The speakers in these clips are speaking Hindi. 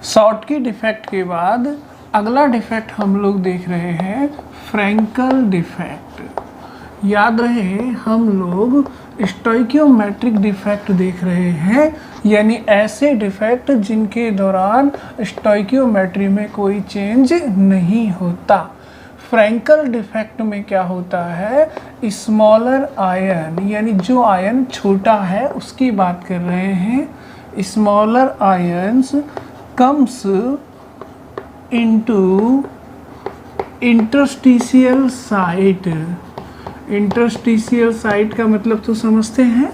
शॉर्टकी डिफेक्ट के बाद अगला डिफेक्ट हम लोग देख रहे हैं फ्रैंकल डिफेक्ट। याद रहे हम लोग स्टोइकियोमेट्रिक डिफेक्ट देख रहे हैं, यानी ऐसे डिफेक्ट जिनके दौरान स्टोइकियोमेट्री में कोई चेंज नहीं होता। फ्रैंकल डिफेक्ट में क्या होता है, स्मॉलर आयन यानी जो आयन छोटा है उसकी बात कर रहे हैं। Smaller ions comes into interstitial site. Interstitial site का मतलब तो समझते हैं,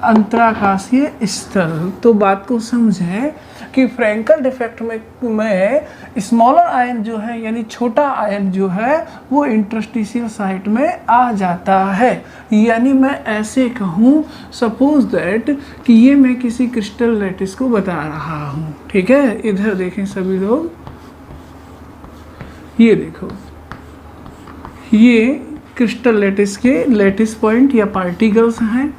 अंतराकाशीय स्थल। तो बात को समझें कि फ्रैंकल डिफेक्ट में स्मॉलर आयन जो है यानी छोटा आयन जो है वो इंटरस्टिशियल साइट में आ जाता है। यानी मैं ऐसे कहूँ, सपोज दैट कि ये मैं किसी क्रिस्टल लैटिस को बता रहा हूँ, ठीक है। इधर देखें सभी लोग, ये देखो, ये क्रिस्टल लैटिस के लैटिस पॉइंट या पार्टिकल्स हैं।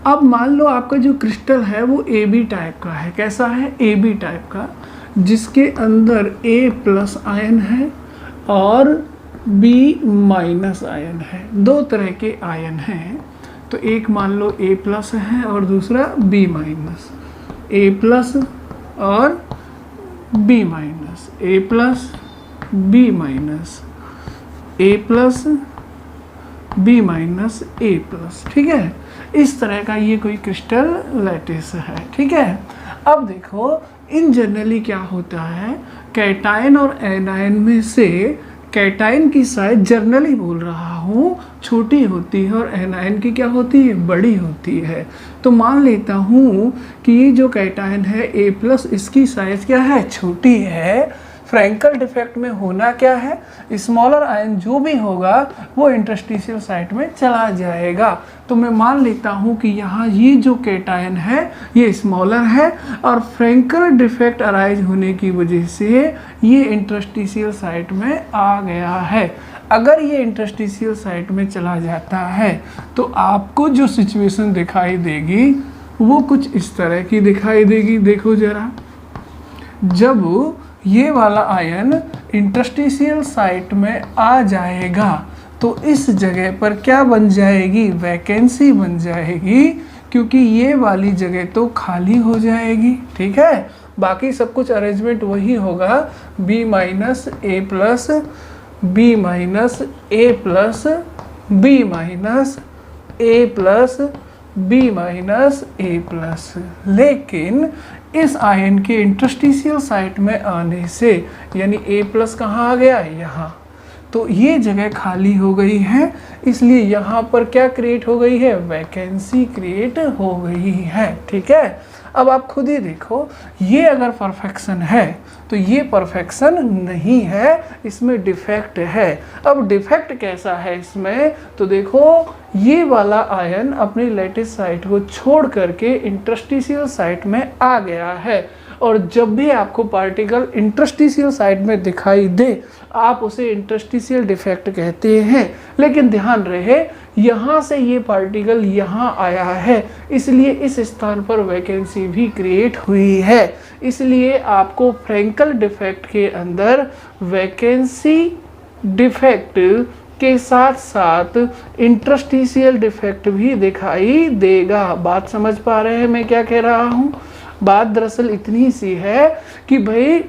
अब मान लो आपका जो क्रिस्टल है वो ए बी टाइप का है। कैसा है, ए बी टाइप का, जिसके अंदर ए प्लस आयन है और बी माइनस आयन है। दो तरह के आयन हैं, तो एक मान लो ए प्लस है और दूसरा बी माइनस। ए प्लस और बी माइनस, ए प्लस बी माइनस, ए प्लस बी माइनस ए प्लस, ठीक है। इस तरह का ये कोई क्रिस्टल लैटिस है, ठीक है। अब देखो इन जनरली क्या होता है, कैटायन और एनायन में से कैटायन की साइज जनरली बोल रहा हूँ छोटी होती है और एनायन की क्या होती है, बड़ी होती है। तो मान लेता हूँ कि ये जो कैटायन है ए प्लस, इसकी साइज क्या है, छोटी है। फ्रैंकल डिफेक्ट में होना क्या है, स्मॉलर आयन जो भी होगा वो इंटरस्टिशियल साइट में चला जाएगा। तो मैं मान लेता हूँ कि यहाँ ये जो कैटायन है ये स्मॉलर है और फ्रैंकल डिफेक्ट अराइज होने की वजह से ये इंटरस्टिशियल साइट में आ गया है। अगर ये इंटरस्टिशियल साइट में चला जाता है तो आपको जो सिचुएशन दिखाई देगी वो कुछ इस तरह की दिखाई देगी। देखो जरा, जब ये वाला आयन इंटरस्टिशियल साइट में आ जाएगा तो इस जगह पर क्या बन जाएगी, वैकेंसी बन जाएगी, क्योंकि ये वाली जगह तो खाली हो जाएगी, ठीक है। बाकी सब कुछ अरेंजमेंट वही होगा, बी माइनस ए प्लस, बी माइनस ए प्लस, बी माइनस ए प्लस, बी माइनस ए प्लस। लेकिन इस आयन के इंटरस्टिशियल साइट में आने से, यानी ए प्लस कहाँ आ गया, यहाँ, तो ये जगह खाली हो गई है, इसलिए यहाँ पर क्या क्रिएट हो गई है, वैकेंसी क्रिएट हो गई है, ठीक है। अब आप खुद ही देखो, ये अगर परफेक्शन है तो ये परफेक्शन नहीं है, इसमें डिफेक्ट है। अब डिफेक्ट कैसा है इसमें, तो देखो ये वाला आयन अपनी लैटिस साइट को छोड़ करके इंटरस्टिशियल साइट में आ गया है, और जब भी आपको पार्टिकल इंटरस्टिशियल साइट में दिखाई दे आप उसे इंटरस्टिशियल डिफेक्ट कहते हैं। लेकिन ध्यान रहे, यहाँ से ये पार्टिकल यहाँ आया है, इसलिए इस स्थान पर वैकेंसी भी क्रिएट हुई है। इसलिए आपको फ्रैंकल डिफेक्ट के अंदर वैकेंसी डिफेक्ट के साथ साथ इंटरस्टिशियल डिफेक्ट भी दिखाई देगा। बात समझ पा रहे हैं मैं क्या कह रहा हूँ? बात दरअसल इतनी सी है कि भाई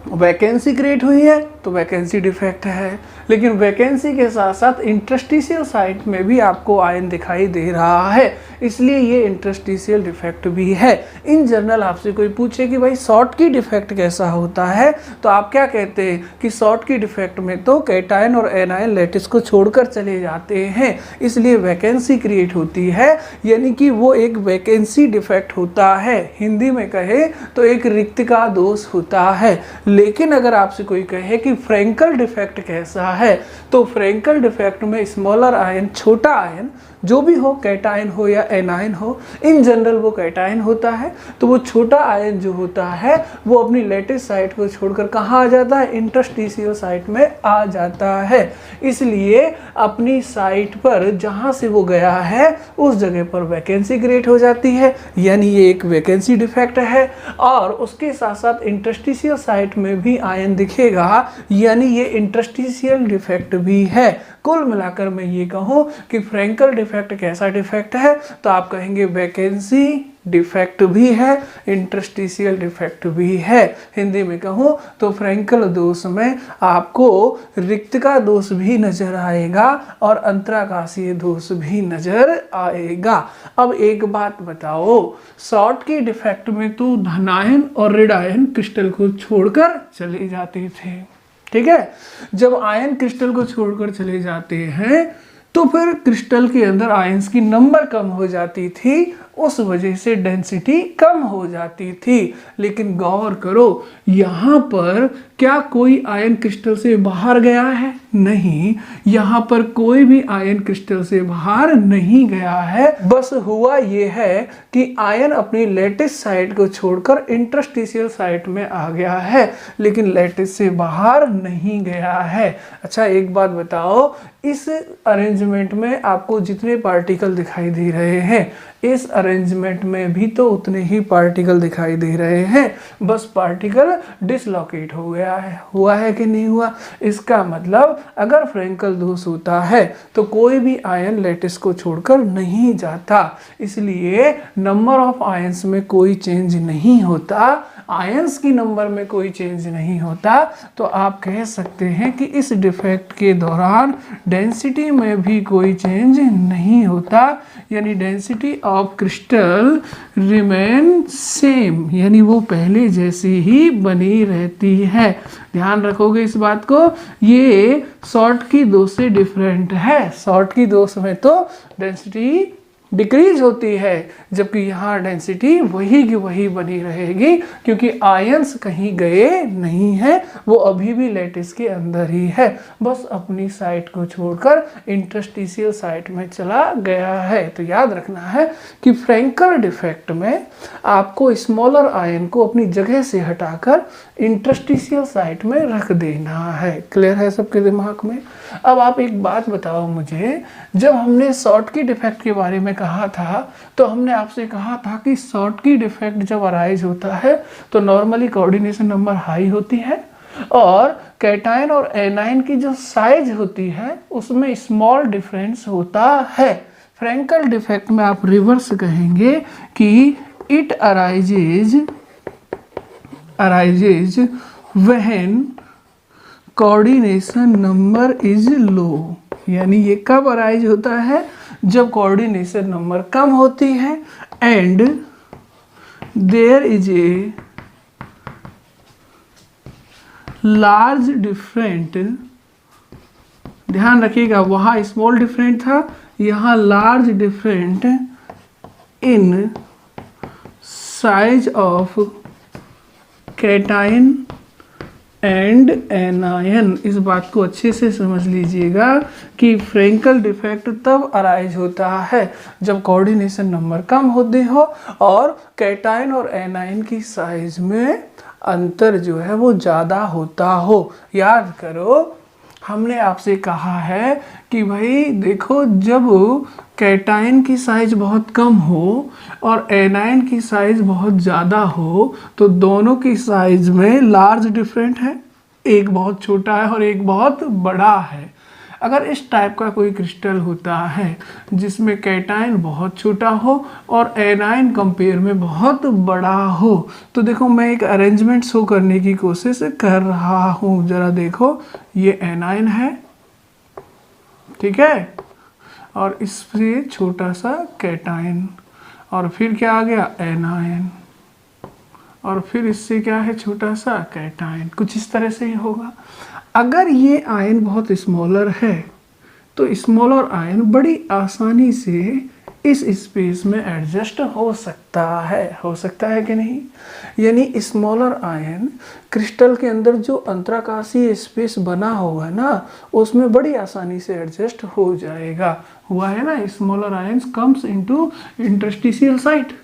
वैकेंसी क्रिएट हुई है तो वैकेंसी डिफेक्ट है, लेकिन वैकेंसी के साथ साथ इंटरस्टिशियल साइट में भी आपको आयन दिखाई दे रहा है, इसलिए ये इंटरस्टिशियल डिफेक्ट भी है। इन जनरल आपसे कोई पूछे कि भाई शॉर्टकी डिफेक्ट कैसा होता है, तो आप क्या कहते हैं कि शॉर्टकी डिफेक्ट में तो कैटायन और एनायन लैटिस को छोड़कर चले जाते हैं, इसलिए वैकेंसी क्रिएट होती है, यानी कि वो एक वैकेंसी डिफेक्ट होता है। हिंदी में कहे तो एक रिक्त का दोष होता है। लेकिन अगर आपसे कोई कहे कि फ्रैंकल डिफेक्ट कैसा है, तो फ्रैंकल डिफेक्ट में स्मॉलर आयन, छोटा आयन जो भी हो, कैटायन हो या एनायन हो, इन जनरल वो कैटायन होता है। तो वो छोटा आयन जो होता है वो अपनी लेटिस साइट को छोड़कर कहाँ आ जाता है, इंटरस्टिशियल साइट में आ जाता है। इसलिए अपनी साइट पर जहाँ से वो गया है उस जगह पर वैकेंसी क्रिएट हो जाती है, यानी ये एक वैकेंसी डिफेक्ट है। और उसके साथ साथ इंटरस्टिशियल साइट में भी आयन दिखेगा, यानी ये इंटरस्टिशियल डिफेक्ट भी है। कुल मिलाकर मैं ये कहूँ कि फ्रैंकल डिफेक्ट कैसा डिफेक्ट है, तो आप कहेंगे वैकेंसी डिफेक्ट भी है, इंटरस्टिशियल डिफेक्ट भी है। हिंदी में कहूँ तो फ्रैंकल दोष में आपको रिक्तका दोष भी नजर आएगा और अंतराकाशीय दोष भी नजर आएगा। अब एक बात बताओ, शॉर्ट की डिफेक्ट में तो धनायन और ऋण आयन क्रिस्टल को छोड़कर चले जाते थे, ठीक है। जब आयन क्रिस्टल को छोड़कर चले जाते हैं तो फिर क्रिस्टल के अंदर आयंस की नंबर कम हो जाती थी, उस वजह से डेंसिटी कम हो जाती थी। लेकिन गौर करो, यहाँ पर क्या कोई आयन क्रिस्टल से बाहर गया है? नहीं, यहाँ पर कोई भी आयन क्रिस्टल से बाहर नहीं गया है। बस हुआ ये है कि आयन अपनी लेटिस साइट को छोड़कर इंटरस्टिशियल साइट में आ गया है, लेकिन लेटिस से बाहर नहीं गया है। अच्छा एक बात बताओ, इस अरेंजमेंट में आपको जितने पार्टिकल दिखाई दे रहे हैं, इस अरेंजमेंट में भी तो उतने ही पार्टिकल दिखाई दे रहे हैं, बस पार्टिकल डिसलोकेट हो गया है। हुआ है कि नहीं हुआ? इसका मतलब अगर फ्रैंकल दोष होता है तो कोई भी आयन लेटिस को छोड़कर नहीं जाता, इसलिए नंबर ऑफ आयंस में कोई चेंज नहीं होता, आयंस की नंबर में कोई चेंज नहीं होता। तो आप कह सकते हैं कि इस डिफेक्ट के दौरान डेंसिटी में भी कोई चेंज नहीं होता, यानी density of crystal remain same, यानी वो पहले जैसी ही बनी रहती है। ध्यान रखोगे इस बात को, ये शॉर्ट की दोष से डिफरेंट है। शॉर्ट की दोष में तो डेंसिटी डिक्रीज होती है, जबकि यहाँ डेंसिटी वही की वही बनी रहेगी, क्योंकि आयंस कहीं गए नहीं हैं, वो अभी भी लेटिस के अंदर ही है, बस अपनी साइट को छोड़कर इंटरस्टिशियल साइट में चला गया है। तो याद रखना है कि फ्रैंकल डिफेक्ट में आपको स्मॉलर आयन को अपनी जगह से हटाकर इंटरस्टिशियल साइट में रख देना है। क्लियर है सबके दिमाग में? अब आप एक बात बताओ मुझे, जब हमने शॉर्ट की डिफेक्ट के बारे में कहा था तो हमने आपसे कहा था कि शॉर्ट की डिफेक्ट जब अराइज होता है तो नॉर्मली कोऑर्डिनेशन नंबर हाई होती है और कैटायन और एनायन की जो साइज होती है उसमें स्मॉल डिफरेंस होता है। फ्रैंकल डिफेक्ट में आप रिवर्स कहेंगे कि it arises when coordination number is low, यानी ये कब अराइज होता है? जब कोऑर्डिनेशन नंबर कम होती है and there is a large different, ध्यान रखिएगा वहाँ स्मॉल डिफरेंट था, यहाँ large different in size of cation and anion. इस बात को अच्छे से समझ लीजिएगा कि फ्रैंकल डिफेक्ट तब अराइज होता है जब कोऑर्डिनेशन नंबर कम होते हो और कैटायन और एनायन की साइज में अंतर जो है वो ज़्यादा होता हो। याद करो, हमने आपसे कहा है कि भाई देखो, जब कैटायन की साइज बहुत कम हो और एनायन की साइज बहुत ज़्यादा हो तो दोनों की साइज में लार्ज डिफरेंट है, एक बहुत छोटा है और एक बहुत बड़ा है। अगर इस टाइप का कोई क्रिस्टल होता है जिसमें कैटायन बहुत छोटा हो और एनायन कंपेयर में बहुत बड़ा हो, तो देखो मैं एक अरेंजमेंट शो करने की कोशिश कर रहा हूँ, ज़रा देखो, ये एनायन है, ठीक है, और इससे छोटा सा कैटायन, और फिर क्या आ गया, एनायन, और फिर इससे क्या है, छोटा सा कैटायन। कुछ इस तरह से ही होगा। अगर ये आयन बहुत स्मॉलर है तो स्मॉलर आयन बड़ी आसानी से इस स्पेस में एडजस्ट हो सकता है कि नहीं। यानी स्मॉलर आयन क्रिस्टल के अंदर जो अंतराकाशीय स्पेस बना होगा ना, उसमें बड़ी आसानी से एडजस्ट हो जाएगा। हुआ है ना, smaller ions comes into interstitial site.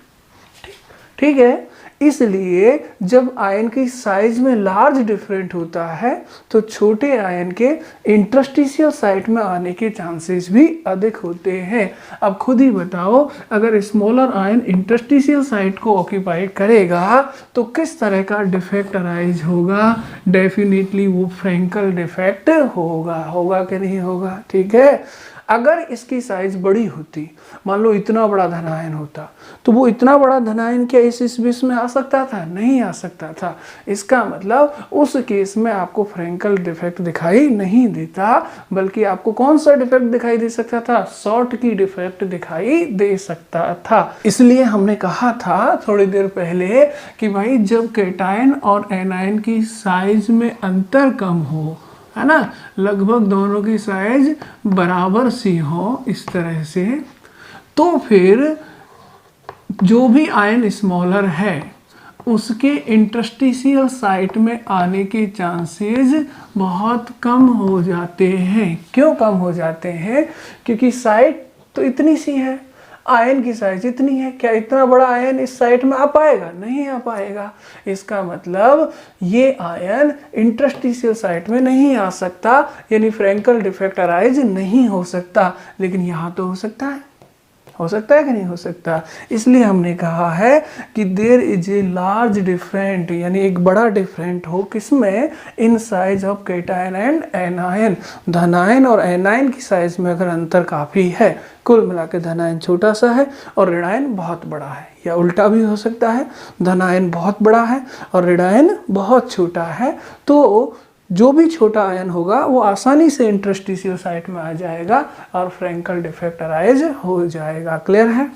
ठीक है, इसलिए जब आयन की साइज में लार्ज डिफरेंट होता है तो छोटे आयन के इंटरस्टिशियल साइट में आने के चांसेस भी अधिक होते हैं। अब खुद ही बताओ, अगर स्मॉलर आयन इंटरस्टिशियल साइट को ऑक्यूपाई करेगा तो किस तरह का डिफेक्ट अराइज होगा? डेफिनेटली वो फ्रैंकल डिफेक्ट होगा कि नहीं होगा। ठीक है, अगर इसकी साइज बड़ी होती, मान लो इतना बड़ा धनायन होता, तो वो इतना बड़ा धनायन क्या इस स्पेस में आ सकता था? नहीं आ सकता था। इसका मतलब उस केस में आपको फ्रैंकल डिफेक्ट दिखाई नहीं देता, बल्कि आपको कौन सा डिफेक्ट दिखाई दे सकता था? शॉर्ट की डिफेक्ट दिखाई दे सकता था। इसलिए हमने कहा था थोड़ी देर पहले कि भाई जब कैटायन और एनायन की साइज में अंतर कम हो, है ना, लगभग दोनों की साइज बराबर सी हो इस तरह से, तो फिर जो भी आयन स्मॉलर है उसके इंटरस्टिशियल साइट में आने के चांसेस बहुत कम हो जाते हैं। क्यों कम हो जाते हैं? क्योंकि साइट तो इतनी सी है, आयन की साइज इतनी है। क्या इतना बड़ा आयन इस साइट में आ पाएगा? नहीं आ पाएगा। इसका मतलब ये आयन इंटरस्टिशियल साइट में नहीं आ सकता, यानी फ्रैंकल डिफेक्ट अराइज नहीं हो सकता। लेकिन यहाँ तो हो सकता है कि नहीं हो सकता। इसलिए हमने कहा है कि there is a large different, यानी एक बड़ा डिफरेंट हो किसमें? In size of cation and anion. धनायन और एनायन की साइज में अगर अंतर काफ़ी है, कुल मिलाकर धनायन छोटा सा है और ऋणायन बहुत बड़ा है, या उल्टा भी हो सकता है, धनायन बहुत बड़ा है और ऋणायन बहुत छोटा है, तो जो भी छोटा आयन होगा वो आसानी से इंटरस्टिशियल साइट में आ जाएगा और फ्रैंकल डिफेक्ट अराइज हो जाएगा। क्लियर है?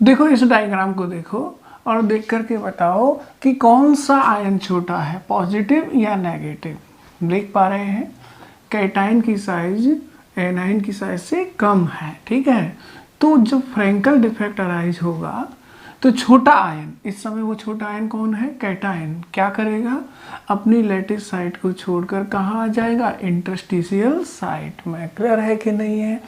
देखो इस डायग्राम को देखो और देख करके बताओ कि कौन सा आयन छोटा है, पॉजिटिव या नेगेटिव। देख पा रहे हैं कैटायन की साइज एनायन की साइज से कम है। ठीक है, तो जब फ्रैंकल डिफेक्ट अराइज होगा तो छोटा आयन, इस समय वो छोटा आयन कौन है? कैटायन। क्या करेगा? अपनी लैटिस साइट को छोड़कर कहाँ आ जाएगा? इंटरस्टिशियल साइट में। क्लियर है कि नहीं है?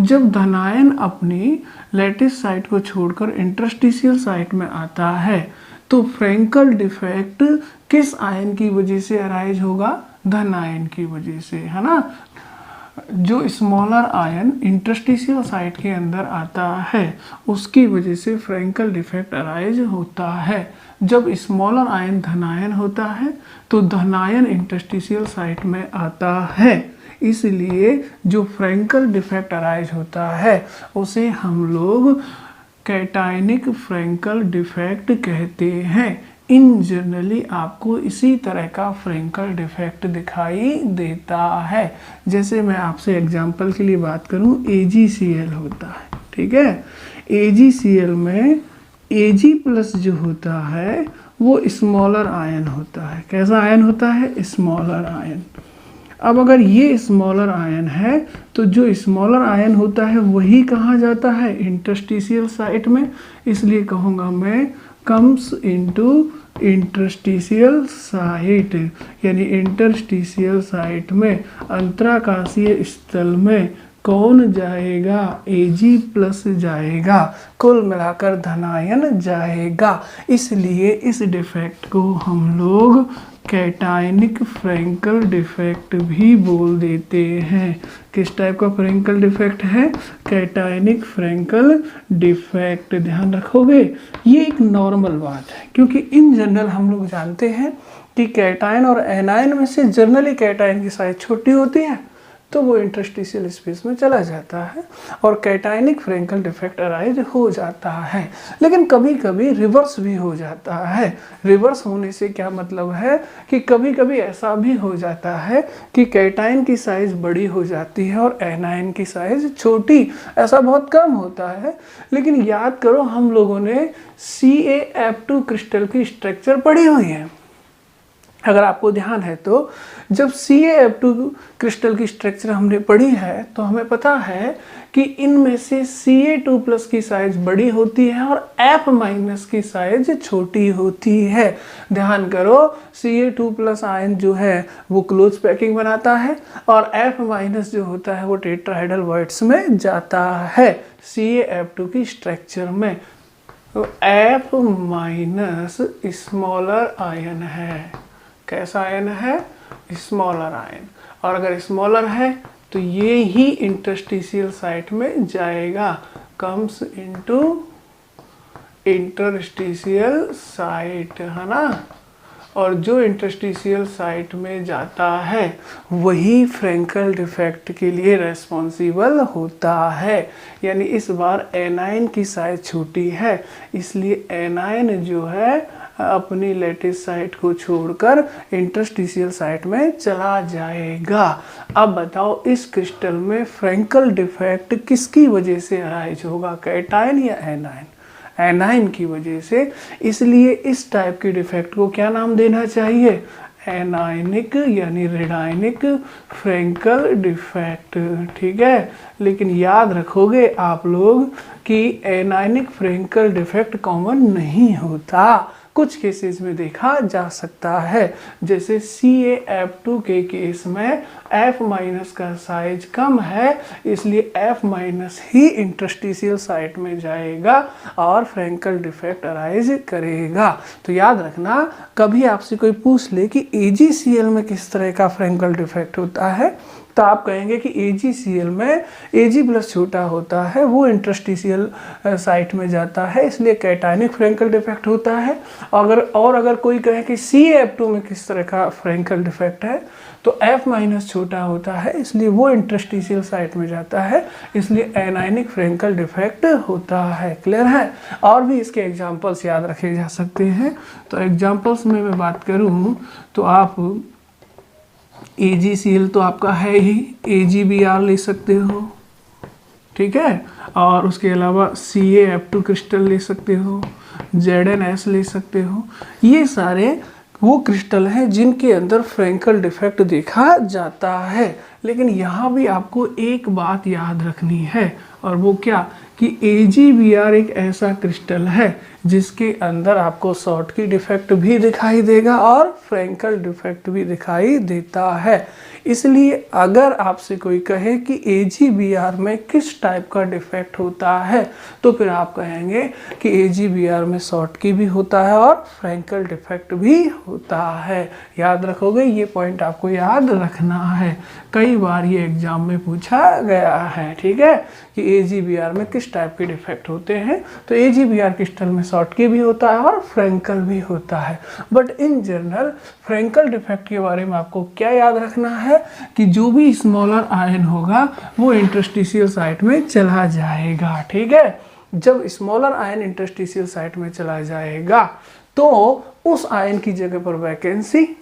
जब धनायन अपनी लैटिस साइट को छोड़कर इंटरस्टिशियल साइट में आता है तो फ्रैंकल डिफेक्ट किस आयन की वजह से अराइज होगा? धनायन की वजह से, है ना। जो स्मॉलर आयन इंटरस्टिशियल साइट के अंदर आता है उसकी वजह से फ्रैंकल डिफेक्ट अराइज होता है। जब स्मॉलर आयन धनायन होता है तो धनायन इंटरस्टिशियल साइट में आता है, इसलिए जो फ्रैंकल डिफेक्ट अराइज होता है उसे हम लोग कैटायनिक फ्रैंकल डिफेक्ट कहते हैं। इन जनरली आपको इसी तरह का फ्रैंकल डिफेक्ट दिखाई देता है। जैसे मैं आपसे एग्जांपल के लिए बात करूं, AgCl होता है। ठीक है, AgCl में Ag प्लस जो होता है वो स्मॉलर आयन होता है। कैसा आयन होता है? Smaller ion. अब अगर ये स्मॉलर आयन है तो जो स्मॉलर आयन होता है वही कहाँ जाता है? इंटरस्टिशियल साइट में। इसलिए कहूँगा मैं कम्स इनटू इंटरस्टिशियल साइट, यानी इंटरस्टिशियल साइट में अंतराकाशीय स्थल में कौन जाएगा? Ag प्लस जाएगा, कुल मिलाकर धनायन जाएगा। इसलिए इस डिफेक्ट को हम लोग कैटायनिक फ्रैंकल डिफेक्ट भी बोल देते हैं। किस टाइप का फ्रैंकल डिफेक्ट है? Cationic Frenkel defect. ध्यान रखोगे, ये एक नॉर्मल बात है, क्योंकि इन जनरल हम लोग जानते हैं कि कैटायन और एनायन में से जनरली कैटायन की साइज छोटी होती है तो वो इंटरस्टिशियल स्पेस में चला जाता है और कैटायनिक फ्रैंकल डिफेक्ट अराइज हो जाता है। लेकिन कभी कभी रिवर्स भी हो जाता है। रिवर्स होने से क्या मतलब है कि कभी कभी ऐसा भी हो जाता है कि कैटायन की साइज बड़ी हो जाती है और एनायन की साइज छोटी। ऐसा बहुत कम होता है, लेकिन याद करो हम लोगों ने CaF2 क्रिस्टल की स्ट्रक्चर पढ़ी हुई है। अगर आपको ध्यान है तो जब CaF2 क्रिस्टल की स्ट्रक्चर हमने पढ़ी है तो हमें पता है कि इनमें से Ca2+ की साइज बड़ी होती है और F- की साइज छोटी होती है। ध्यान करो, Ca2+ आयन जो है वो क्लोज पैकिंग बनाता है और F- जो होता है वो टेट्राहेड्रल वॉइड्स में जाता है CaF2 की स्ट्रक्चर में। तो F- स्मॉलर आयन है। कैसा आयन है? Smaller ion. और अगर स्मॉलर है तो ये ही इंटरस्टिशियल साइट में जाएगा, कम्स इनटू इंटरस्टिशियल साइट, है ना। और जो इंटरस्टिशियल साइट में जाता है वही फ्रैंकल डिफेक्ट के लिए रेस्पॉन्सिबल होता है। यानी इस बार एनायन की साइज छोटी है, इसलिए एनायन जो है अपनी लेटिस साइट को छोड़कर इंटरस्टिशियल साइट में चला जाएगा। अब बताओ इस क्रिस्टल में फ्रैंकल डिफेक्ट किसकी वजह से अराइज होगा, कैटायन या एनायन? एनायन की वजह से। इसलिए इस टाइप के डिफेक्ट को क्या नाम देना चाहिए? एनायनिक यानी रेडायनिक फ्रैंकल डिफेक्ट। ठीक है, लेकिन याद रखोगे आप लोग कि एनायनिक फ्रैंकल डिफेक्ट कॉमन नहीं होता, कुछ केसेस में देखा जा सकता है। जैसे CaF2 के केस में F- का साइज कम है, इसलिए F- ही इंटरस्टिशियल साइट में जाएगा और फ्रैंकल डिफेक्ट अराइज करेगा। तो याद रखना, कभी आपसे कोई पूछ ले कि AgCl में किस तरह का फ्रैंकल डिफेक्ट होता है तो आप कहेंगे कि AgCl में Ag+ छोटा होता है, वो इंटरस्टिशियल साइट में जाता है, इसलिए कैटायनिक फ्रैंकल डिफेक्ट होता है। अगर कोई कहे कि CaF2 में किस तरह का फ्रैंकल डिफेक्ट है तो F- छोटा होता है, इसलिए वो इंटरस्टिशियल साइट में जाता है, इसलिए एनायनिक फ्रैंकल डिफेक्ट होता है। क्लियर है? और भी इसके एग्जांपल्स याद रखे जा सकते हैं। तो एग्जांपल्स में मैं बात करूँ तो आप AgCl तो आपका है ही, AgBr ले सकते हो, ठीक है। और उसके अलावा CaF2 क्रिस्टल ले सकते हो, ZnS ले सकते हो। ये सारे वो क्रिस्टल हैं जिनके अंदर फ्रैंकल डिफेक्ट देखा जाता है। लेकिन यहाँ भी आपको एक बात याद रखनी है, और वो क्या कि AgBr एक ऐसा क्रिस्टल है जिसके अंदर आपको शॉर्टकी डिफेक्ट भी दिखाई देगा और फ्रैंकल डिफेक्ट भी दिखाई देता है। इसलिए अगर आपसे कोई कहे कि AgBr में किस टाइप का डिफेक्ट होता है तो फिर आप कहेंगे कि AgBr में शॉर्टकी भी होता है और फ्रैंकल डिफेक्ट भी होता है। याद रखोगे, ये पॉइंट आपको याद रखना है, कई बार ये एग्जाम में पूछा गया है। ठीक है, कि AgBr में किस टाइप के डिफेक्ट होते हैं, तो AgBr क्रिस्टल में शॉर्टकी भी होता है और फ्रैंकल भी होता है। But in general Frenkel defect के बारे में आपको क्या याद रखना है कि जो भी स्मॉलर आयन होगा वो इंटरस्टिशियल साइट में चला जाएगा। ठीक है, जब स्मॉलर आयन इंटरस्टिशियल साइट में चला जाएगा तो उस आयन की जगह पर वैकेंसी,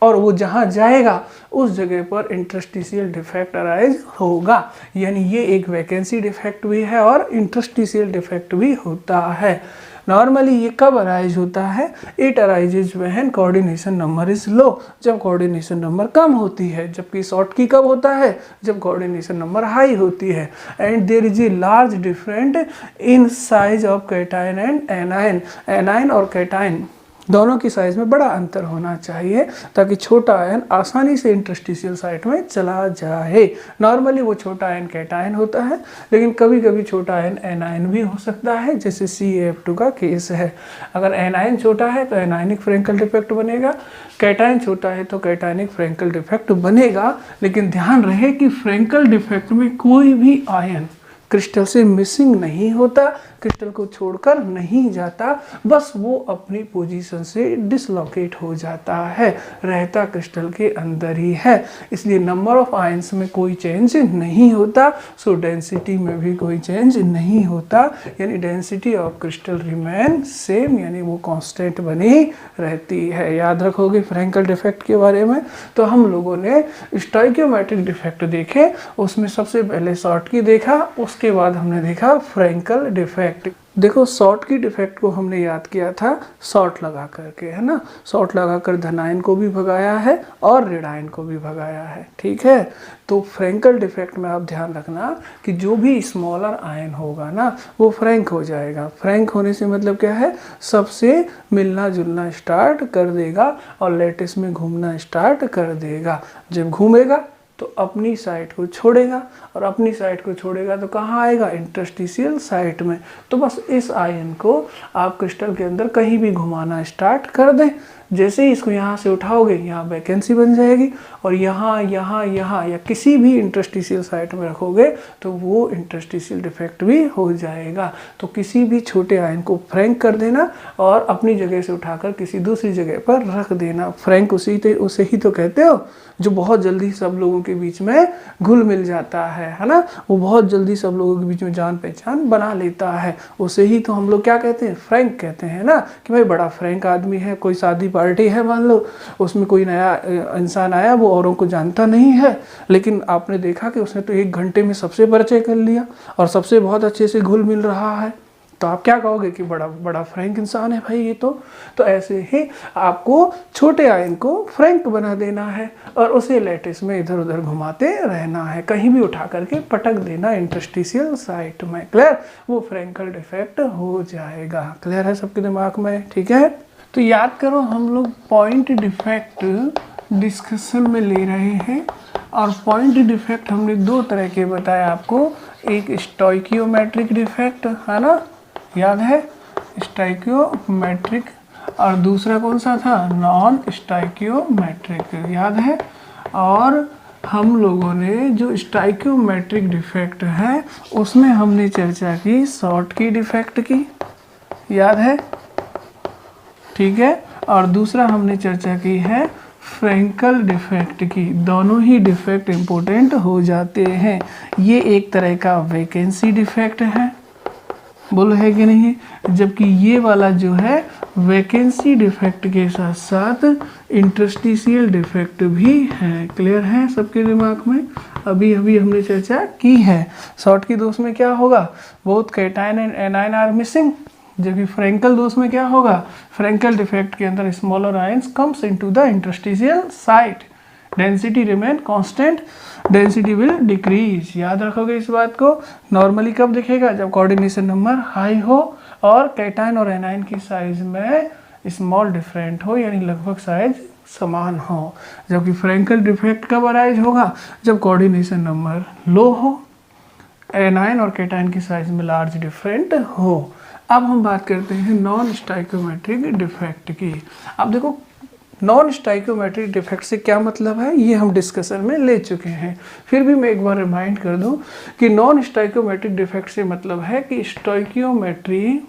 और वो जहाँ जाएगा उस जगह पर इंटरस्टिशियल डिफेक्ट अराइज होगा। यानी ये एक वैकेंसी डिफेक्ट भी है और इंटरस्टिशियल डिफेक्ट भी होता है। नॉर्मली ये कब अराइज होता है? It arises when coordination number is low, जब कोऑर्डिनेशन नंबर कम होती है। जबकि शॉर्टकी कब होता है? जब कोऑर्डिनेशन नंबर हाई होती है। And there is a large different in size of cation and anion. Anion और कैटायन दोनों की साइज में बड़ा अंतर होना चाहिए ताकि छोटा आयन आसानी से इंटरस्टिशियल साइट में चला जाए। नॉर्मली वो छोटा आयन कैटायन होता है, लेकिन कभी कभी छोटा आयन एनायन भी हो सकता है, जैसे CaF2 का केस है। अगर एनायन छोटा है तो एनायनिक फ्रैंकल डिफेक्ट बनेगा, कैटायन छोटा है तो कैटायनिक फ्रैंकल डिफेक्ट बनेगा। लेकिन ध्यान रहे कि फ्रैंकल डिफेक्ट में कोई भी आयन क्रिस्टल से मिसिंग नहीं होता, क्रिस्टल को छोड़कर नहीं जाता, बस वो अपनी पोजीशन से डिसलोकेट हो जाता है, रहता क्रिस्टल के अंदर ही है। इसलिए नंबर ऑफ आयंस में कोई चेंज नहीं होता, सो डेंसिटी में भी कोई चेंज नहीं होता, यानी density of crystal remain same, यानी वो कांस्टेंट बनी रहती है। याद रखोगे फ्रैंकल डिफेक्ट के बारे में। तो हम लोगों ने स्टोइकियोमेट्रिक डिफेक्ट देखे, उसमें सबसे पहले शॉर्टकी देखा, उसके बाद हमने देखा फ्रैंकल डिफेक्ट। देखो शॉर्ट की डिफेक्ट को हमने याद किया था शॉर्ट लगा करके, है ना। शॉर्ट लगाकर धनायन को भी भगाया है और ऋणायन को भी भगाया है, ठीक है। तो फ्रैंकल डिफेक्ट में आप ध्यान रखना कि जो भी स्मॉलर आयन होगा ना वो फ्रैंक हो जाएगा। फ्रैंक होने से मतलब क्या है, सबसे मिलना जुलना स्टार्ट कर देगा और लैटिस में घूमना स्टार्ट कर देगा। जब घूमेगा तो अपनी साइट को छोड़ेगा और अपनी साइट को छोड़ेगा तो कहाँ आएगा, इंटरस्टिशियल साइट में। तो बस इस आयन को आप क्रिस्टल के अंदर कहीं भी घुमाना स्टार्ट कर दें। जैसे ही इसको यहाँ से उठाओगे यहाँ वैकेंसी बन जाएगी और यहाँ यहाँ यहाँ या किसी भी इंटरस्टिशियल साइट में रखोगे तो वो इंटरस्टिशियल डिफेक्ट भी हो जाएगा। तो किसी भी छोटे आयन को फ्रैंक कर देना और अपनी जगह से उठाकर किसी दूसरी जगह पर रख देना। फ्रैंक उसे ही तो कहते हो जो बहुत जल्दी सब लोगों के बीच में घुल मिल जाता है ना। वो बहुत जल्दी सब लोगों के बीच में जान पहचान बना लेता है, उसे ही तो हम लोग क्या कहते हैं, फ्रैंक कहते हैं ना। कि भाई बड़ा फ्रैंक आदमी है। कोई शादी पार्टी है मान लो, उसमें कोई नया इंसान आया, वो औरों को जानता नहीं है, लेकिन आपने देखा कि उसने तो 1 घंटे में सबसे परिचय कर लिया और सबसे बहुत अच्छे से घुल मिल रहा है। तो आप क्या कहोगे कि बड़ा बड़ा फ्रैंक इंसान है भाई ये तो ऐसे ही आपको छोटे आयन को फ्रैंक बना देना है और उसे लैटिस में इधर उधर घुमाते रहना है, कहीं भी उठा करके पटक देना इंटरस्टिशियल साइट में। क्लियर, वो फ्रैंकल डिफेक्ट हो जाएगा। क्लियर है सबके दिमाग में, ठीक है। तो याद करो हम लोग पॉइंट डिफेक्ट डिस्कशन में ले रहे हैं और पॉइंट डिफेक्ट हमने 2 तरह के बताया आपको। एक स्टोइकियोमेट्रिक डिफेक्ट है ना, याद है, स्टोइकियोमेट्रिक, और दूसरा कौन सा था, नॉन स्टोइकियोमेट्रिक, याद है। और हम लोगों ने जो स्टोइकियोमेट्रिक डिफेक्ट है उसमें हमने चर्चा की शॉर्ट की डिफेक्ट की, याद है, ठीक है। और दूसरा हमने चर्चा की है फ्रैंकल डिफेक्ट की। दोनों ही डिफेक्ट इंपॉर्टेंट हो जाते हैं। ये एक तरह का वैकेंसी डिफेक्ट है, बोलो है कि नहीं, जबकि ये वाला जो है वैकेंसी डिफेक्ट के साथ साथ इंटरस्टिशियल डिफेक्ट भी है। क्लियर है सबके दिमाग में, अभी अभी हमने चर्चा की है। शॉर्ट की दोष में क्या होगा, both cation and anion are missing, जबकि फ्रैंकल दोष में क्या होगा, फ्रैंकल डिफेक्ट के अंदर smaller ions comes into the interstitial site, density remain constant, density will decrease. याद रखोगे इस बात को। नॉर्मली कब दिखेगा, जब कोऑर्डिनेशन नंबर हाई हो और कैटायन और एनायन की साइज में स्मॉल डिफरेंट हो, यानी लगभग साइज समान हो। जबकि फ्रैंकल डिफेक्ट कब अराइज होगा, जब कोऑर्डिनेशन नंबर लो हो, एनायन और कैटायन की साइज में लार्ज डिफरेंट हो। अब हम बात करते हैं नॉन स्टोइकियोमेट्रिक डिफेक्ट की। अब देखो नॉन स्टोइकियोमेट्रिक डिफेक्ट से क्या मतलब है, ये हम डिस्कशन में ले चुके हैं। फिर भी मैं एक बार रिमाइंड कर दूं कि नॉन स्टोइकियोमेट्रिक डिफेक्ट से मतलब है कि स्टोइकियोमेट्री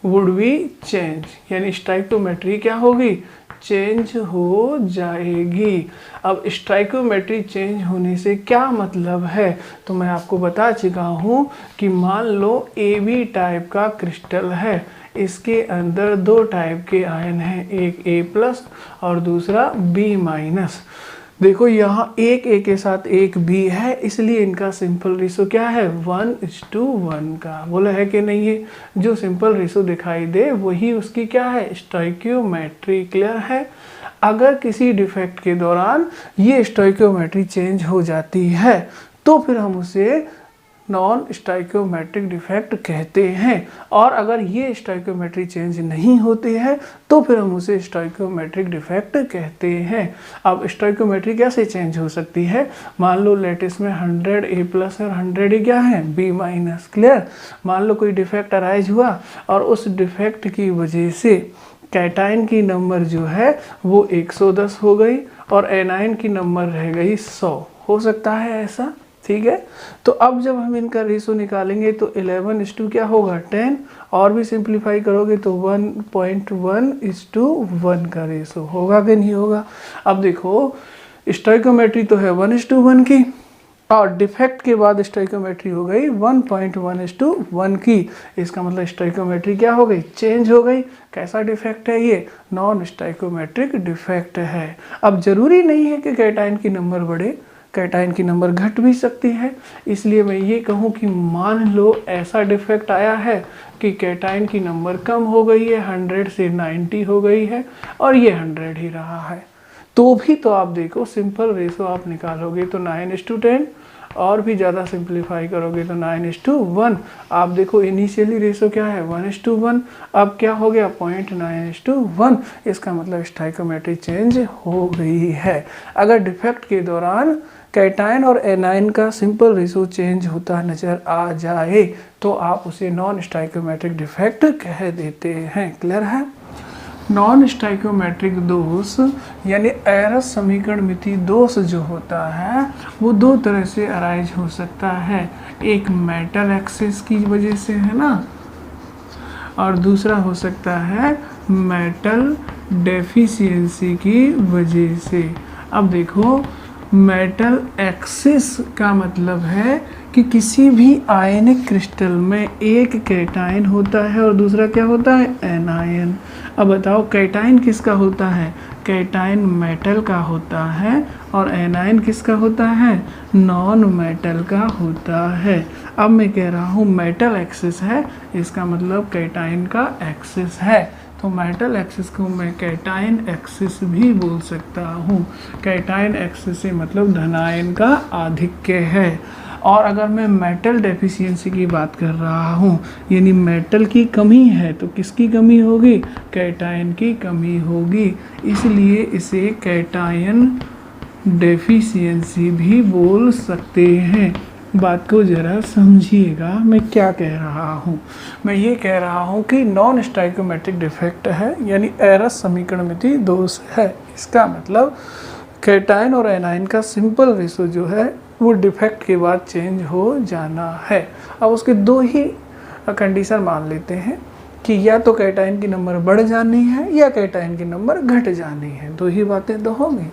वुड बी चेंज, यानी स्टोइकियोमेट्री क्या होगी, चेंज हो जाएगी। अब स्टोइकियोमेट्री चेंज होने से क्या मतलब है, तो मैं आपको बता चुका हूँ कि मान लो ए बी टाइप का क्रिस्टल है, इसके अंदर 2 टाइप के आयन हैं, एक A+ और दूसरा B-। देखो यहाँ एक A के साथ एक B है, इसलिए इनका सिंपल रेशो क्या है, 1:1 का। बोला है कि नहीं है, जो सिंपल रेशो दिखाई दे वही उसकी क्या है, स्टोइकियोमेट्री। क्लियर है। अगर किसी डिफेक्ट के दौरान ये स्टोइकियोमेट्री चेंज हो जाती है तो फिर हम उसे नॉन स्टोइकियोमेट्रिक डिफेक्ट कहते हैं, और अगर ये स्टोइकियोमेट्री चेंज नहीं होती है तो फिर हम उसे स्टोइकियोमेट्रिक डिफेक्ट कहते हैं। अब स्टोइकियोमेट्री कैसे चेंज हो सकती है, मान लो लेटिस में 100 A+ और 100 क्या है, B-। क्लियर। मान लो कोई डिफेक्ट अराइज हुआ और उस डिफेक्ट की वजह से कैटायन की नंबर जो है वो 110 हो गई और एनायन की नंबर रह गई 100। हो सकता है ऐसा, ठीक है। तो अब जब हम इनका रेशो निकालेंगे तो 11:2 क्या होगा, 10, और भी सिंप्लीफाई करोगे तो 1.1:1 का रेशो होगा कि नहीं होगा। अब देखो स्टोइकियोमेट्री तो है 1:1 की, और डिफेक्ट के बाद स्टोइकियोमेट्री हो गई 1.1:1 की। इसका मतलब स्टोइकियोमेट्री क्या हो गई, चेंज हो गई। कैसा डिफेक्ट है ये, नॉन स्टोइकियोमेट्रिक डिफेक्ट है। अब जरूरी नहीं है कि कैटायन की नंबर बढ़े, कैटायन की नंबर घट भी सकती है। इसलिए मैं ये कहूँ कि मान लो ऐसा डिफेक्ट आया है कि कैटायन की नंबर कम हो गई है, 100 से 90 हो गई है और ये 100 ही रहा है, तो भी तो आप देखो सिंपल रेशो आप निकालोगे तो 9:10, और भी ज़्यादा सिंप्लीफाई करोगे तो 9:1। आप देखो इनिशियली रेशो क्या है 1:1, अब क्या हो गया 0.9:1। इसका मतलब स्टाइकोमेट्रिक चेंज हो गई है। अगर डिफेक्ट के दौरान कैटायन और एनायन का सिंपल रेशो चेंज होता नजर आ जाए तो आप उसे नॉन स्टाइकोमेट्रिक डिफेक्ट कह देते हैं। क्लियर है? नॉन स्टाइकोमेट्रिक दोष यानी एरस समीकरण मिति दोष जो होता है वो दो तरह से अराइज हो सकता है। एक मेटल एक्सेस की वजह से है ना, और दूसरा हो सकता है मेटल डेफिशिएंसी की वजह से। अब देखो मेटल एक्सिस का मतलब है कि किसी भी आयनिक क्रिस्टल में एक कैटायन होता है और दूसरा क्या होता है एनायन। अब बताओ कैटायन किसका होता है? कैटायन मेटल का होता है और एनायन किसका होता है? नॉन मेटल का होता है। अब मैं कह रहा हूँ मेटल एक्सिस है, इसका मतलब कैटायन का एक्सिस है, तो मेटल एक्सिस को मैं कैटायन एक्सिस भी बोल सकता हूँ। कैटायन एक्सिस से मतलब धनायन का आधिक्य है। और अगर मैं मेटल डेफिशिएंसी की बात कर रहा हूँ यानी मेटल की कमी है तो किसकी कमी होगी? कैटायन की कमी होगी, इसलिए इसे कैटायन डेफिशिएंसी भी बोल सकते हैं। बात को ज़रा समझिएगा मैं क्या कह रहा हूँ। मैं ये कह रहा हूँ कि नॉन स्टाइकोमेट्रिक डिफेक्ट है यानी एरस समीकरण मिति दोष है। इसका मतलब कैटायन और एनायन का सिंपल रेशो जो है वो डिफेक्ट के बाद चेंज हो जाना है। अब उसके दो ही कंडीशन मान लेते हैं कि या तो कैटायन की नंबर बढ़ जानी है या कैटायन की नंबर घट जानी है, दो ही बातें तो होंगी।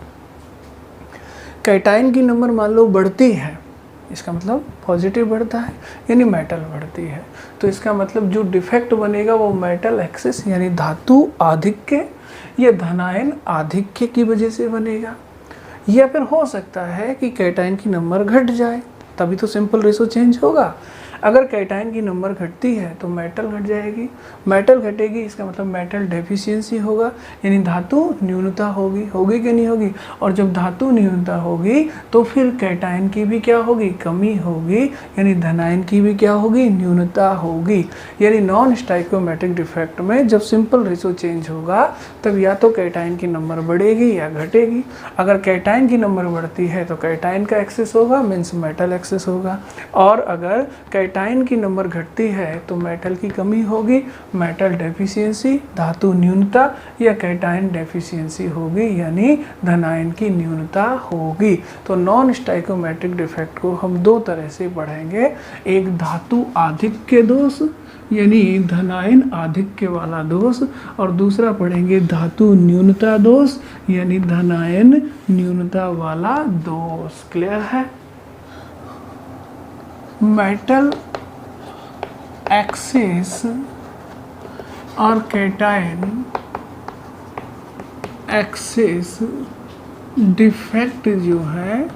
कैटायन की नंबर मान लो बढ़ती है, इसका मतलब पॉजिटिव बढ़ता है यानी मेटल बढ़ती है, तो इसका मतलब जो डिफेक्ट बनेगा वो मेटल एक्सेस यानी धातु आधिक्य या धनायन आधिक्य की वजह से बनेगा। या फिर हो सकता है कि कैटायन की नंबर घट जाए, तभी तो सिंपल रेशो चेंज होगा। अगर कैटायन की नंबर घटती है तो मेटल घट जाएगी, मेटल घटेगी इसका मतलब मेटल डेफिशिएंसी होगा यानी धातु न्यूनता होगी, होगी कि नहीं होगी? और जब धातु न्यूनता होगी तो फिर कैटायन की भी क्या होगी? कमी होगी, यानी धनायन की भी क्या होगी? न्यूनता होगी। यानी नॉन स्टाइकोमेट्रिक डिफेक्ट में जब सिंपल रेशो चेंज होगा तब या तो कैटायन की नंबर बढ़ेगी या घटेगी। अगर कैटायन की नंबर बढ़ती है तो कैटायन का एक्सेस होगा, मीन्स मेटल एक्सेस होगा, और अगर कैटायन की नंबर घटती है तो मेटल की कमी होगी, मेटल डेफिशिएंसी धातु न्यूनता, या कैटायन डेफिशिएंसी होगी यानी धनायन की न्यूनता होगी। तो नॉन स्टाइकोमेट्रिक डिफेक्ट को हम दो तरह से पढ़ेंगे, एक धातु आधिक्य दोष यानी धनायन आधिक्य वाला दोष, और दूसरा पढ़ेंगे धातु न्यूनता दोष यानी धनायन न्यूनता वाला दोष। क्लियर है? मेटल एक्सेस और कैटायन एक्सेस डिफेक्ट जो है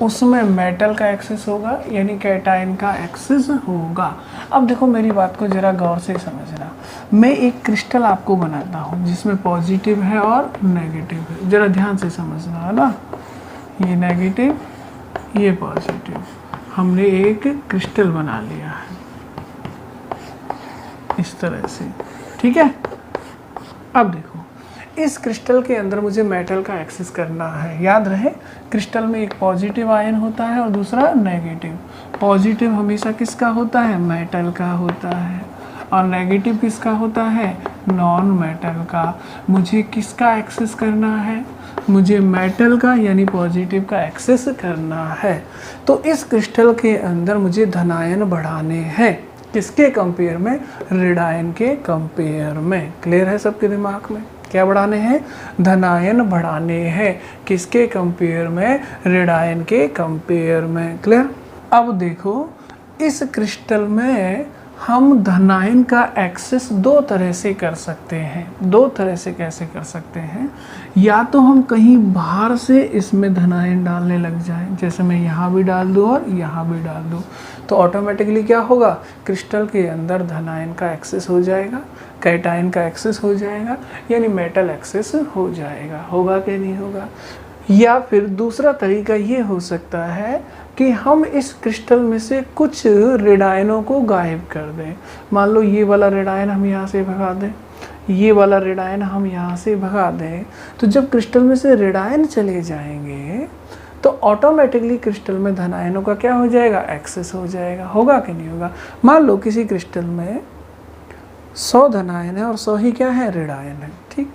उसमें मेटल का एक्सेस होगा यानी कैटायन का एक्सेस होगा। अब देखो मेरी बात को ज़रा गौर से समझना। मैं एक क्रिस्टल आपको बनाता हूँ जिसमें पॉजिटिव है और नेगेटिव है, ज़रा ध्यान से समझना है ना। ये नेगेटिव ये पॉजिटिव, हमने एक क्रिस्टल बना लिया है इस तरह से, ठीक है। अब देखो इस क्रिस्टल के अंदर मुझे मेटल का एक्सेस करना है। याद रहे क्रिस्टल में एक पॉजिटिव आयन होता है और दूसरा नेगेटिव। पॉजिटिव हमेशा किसका होता है? मेटल का होता है, और नेगेटिव किसका होता है? नॉन मेटल का। मुझे किसका एक्सेस करना है? मुझे मेटल का यानी पॉजिटिव का एक्सेस करना है। तो इस क्रिस्टल के अंदर मुझे धनायन बढ़ाने हैं, किसके कंपेयर में? ऋणायन के कंपेयर में। क्लियर है सबके दिमाग में? क्या बढ़ाने हैं? धनायन बढ़ाने हैं, किसके कंपेयर में? ऋणायन के कंपेयर में। क्लियर? अब देखो इस क्रिस्टल में हम धनायन का एक्सेस दो तरह से कर सकते हैं। दो तरह से कैसे कर सकते हैं? या तो हम कहीं बाहर से इसमें धनायन डालने लग जाएं, जैसे मैं यहाँ भी डाल दूँ और यहाँ भी डाल दूँ, तो ऑटोमेटिकली क्या होगा, क्रिस्टल के अंदर धनायन का एक्सेस हो जाएगा, कैटायन का एक्सेस हो जाएगा, यानी मेटल एक्सेस हो जाएगा। होगा कि नहीं होगा? या फिर दूसरा तरीका ये हो सकता है कि हम इस क्रिस्टल में से कुछ रेडायनों को गायब कर दें। मान लो ये वाला रेडायन हम यहाँ से भगा दें, ये वाला रेडायन हम यहाँ से भगा दें, तो जब क्रिस्टल में से रेडायन चले जाएंगे तो ऑटोमेटिकली क्रिस्टल में धनायनों का क्या हो जाएगा, एक्सेस हो जाएगा। होगा कि नहीं होगा? मान लो किसी क्रिस्टल में 100 धनायन है और 100 ही क्या है, रेडायन है। ठीक,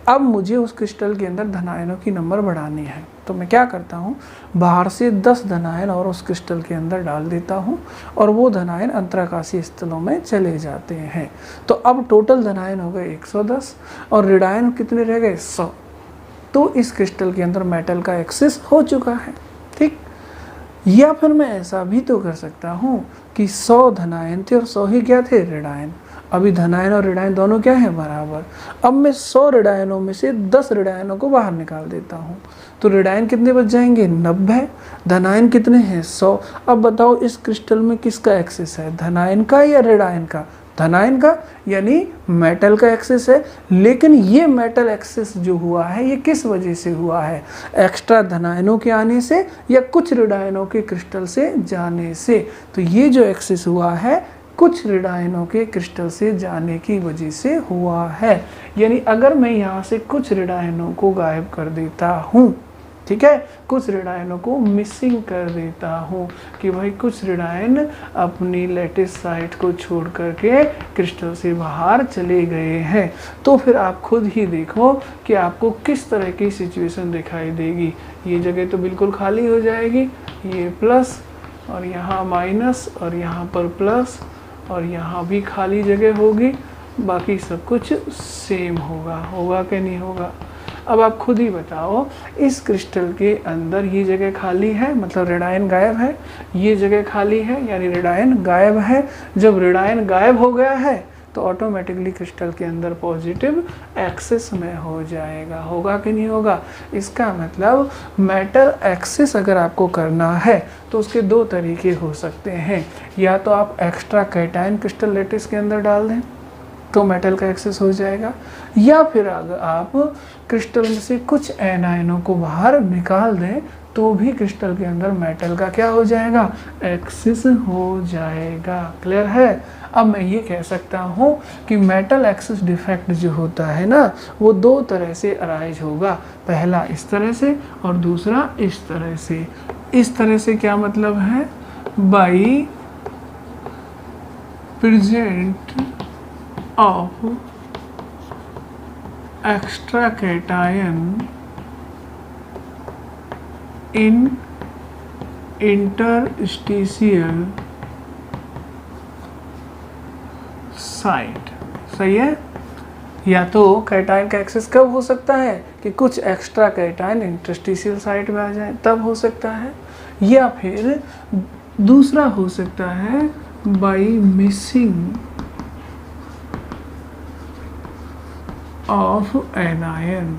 अब मुझे उस क्रिस्टल के अंदर धनायनों की नंबर बढ़ानी है, तो मैं क्या करता हूँ, बाहर से 10 धनायन और उस क्रिस्टल के अंदर डाल देता हूँ और वो धनायन अंतराकाशीय स्थलों में चले जाते हैं। तो अब टोटल धनायन हो गए 110 और रेडायन कितने रह गए, 100। तो इस क्रिस्टल के अंदर मेटल का एक्सेस हो चुका है। ठीक, या फिर मैं ऐसा भी तो कर सकता हूँ कि 100 धनायन थे और 100 ही क्या थे, रेडायन। अभी धनायन और रेडायन दोनों क्या है, बराबर। अब मैं 100 रेडायनों में से 10 रेडायनों को बाहर निकाल देता हूँ, तो रेडायन कितने बच जाएंगे, 90। धनायन कितने हैं, 100। अब बताओ इस क्रिस्टल में किसका एक्सेस है, धनायन का या रेडायन का? धनायन का, यानी मेटल का एक्सेस है। लेकिन ये मेटल एक्सेस जो हुआ है ये किस वजह से हुआ है, एक्स्ट्रा धनायनों के आने से या कुछ रेडायनों के क्रिस्टल से जाने से? तो ये जो एक्सेस हुआ है कुछ रेडायनों के क्रिस्टल से जाने की वजह से हुआ है। यानी अगर मैं यहाँ से कुछ रेडायनों को गायब कर देता हूँ, ठीक है, कुछ रेडायनों को मिसिंग कर देता हूँ कि भाई कुछ रेडायन अपनी लेटिस साइट को छोड़ करके क्रिस्टल से बाहर चले गए हैं, तो फिर आप खुद ही देखो कि आपको किस तरह की सिचुएशन दिखाई देगी। ये जगह तो बिल्कुल खाली हो जाएगी, ये प्लस और यहाँ माइनस और यहाँ पर प्लस और यहाँ भी खाली जगह होगी, बाकी सब कुछ सेम होगा। होगा कि नहीं होगा? अब आप खुद ही बताओ, इस क्रिस्टल के अंदर ये जगह खाली है, मतलब रेडायन गायब है, ये जगह खाली है यानी रेडायन गायब है। जब रेडायन गायब हो गया है तो ऑटोमेटिकली क्रिस्टल के अंदर पॉजिटिव एक्सेस में हो जाएगा। होगा कि नहीं होगा? इसका मतलब मेटल एक्सेस अगर आपको करना है तो उसके दो तरीके हो सकते हैं। या तो आप एक्स्ट्रा कैटायन क्रिस्टल लेटिस के अंदर डाल दें तो मेटल का एक्सेस हो जाएगा, या फिर अगर आप क्रिस्टल में से कुछ एनायनों को बाहर निकाल दें तो भी क्रिस्टल के अंदर मेटल का क्या हो जाएगा, एक्सेस हो जाएगा। क्लियर है? अब मैं ये कह सकता हूँ कि मेटल एक्सेस डिफेक्ट जो होता है ना, वो दो तरह से अराइज होगा। पहला इस तरह से और दूसरा इस तरह से। इस तरह से क्या मतलब है, by present of extra cation in interstitial site. सही है? या तो कैटायन का एक्सेस कब हो सकता है कि कुछ एक्स्ट्रा कैटायन इंटरस्टिशियल साइट में आ जाए, तब हो सकता है। या फिर दूसरा हो सकता है बाई मिसिंग ऑफ एनायन।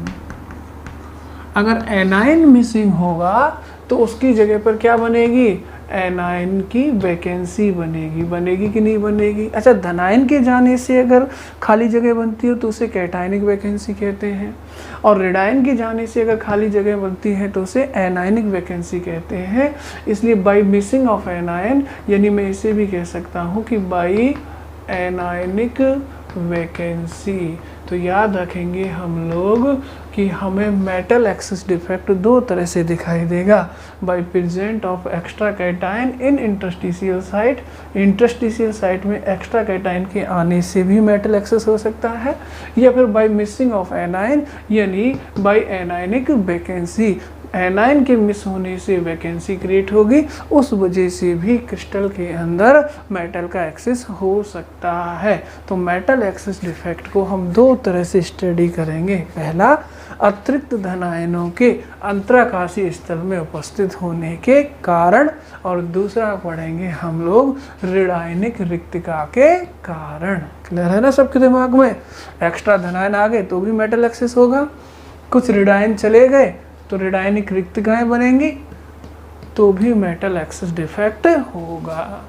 अगर एनायन मिसिंग होगा तो उसकी जगह पर क्या बनेगी, एनायन की वैकेंसी बनेगी। बनेगी कि नहीं बनेगी? अच्छा, धनायन के जाने से अगर खाली जगह बनती है तो उसे कैटायनिक वैकेंसी कहते हैं, और रेडायन के जाने से अगर खाली जगह बनती है तो उसे एनायनिक वैकेंसी कहते हैं। इसलिए बाई मिसिंग ऑफ एनायन, यानी मैं इसे भी कह सकता हूँ कि बाई एनायनिक वैकेंसी। तो याद रखेंगे हम लोग कि हमें मेटल एक्सेस डिफेक्ट दो तरह से दिखाई देगा, by present of extra cation in interstitial site. Interstitial site में एक्स्ट्रा कैटायन के आने से भी मेटल एक्सेस हो सकता है, या फिर बाय मिसिंग ऑफ एनायन, यानी बाय एनायनिक वैकेंसी। एनायन के मिस होने से वैकेंसी क्रिएट होगी, उस वजह से भी क्रिस्टल के अंदर मेटल का एक्सेस हो सकता है। तो मेटल एक्सेस डिफेक्ट को हम दो तरह से स्टडी करेंगे। पहला अतिरिक्त धन आयनों के अंतराकाशीय स्थल में उपस्थित होने के कारण, और दूसरा पढ़ेंगे हम लोग ऋणायनिक रिक्तिका के कारण। क्लियर है ना सबके दिमाग में? एक्स्ट्रा धनायन आ गए तो भी मेटल एक्सेस होगा, कुछ ऋणायन चले गए तो ऋणायनिक रिक्तिकाएं बनेंगी तो भी मेटल एक्सेस डिफेक्ट होगा।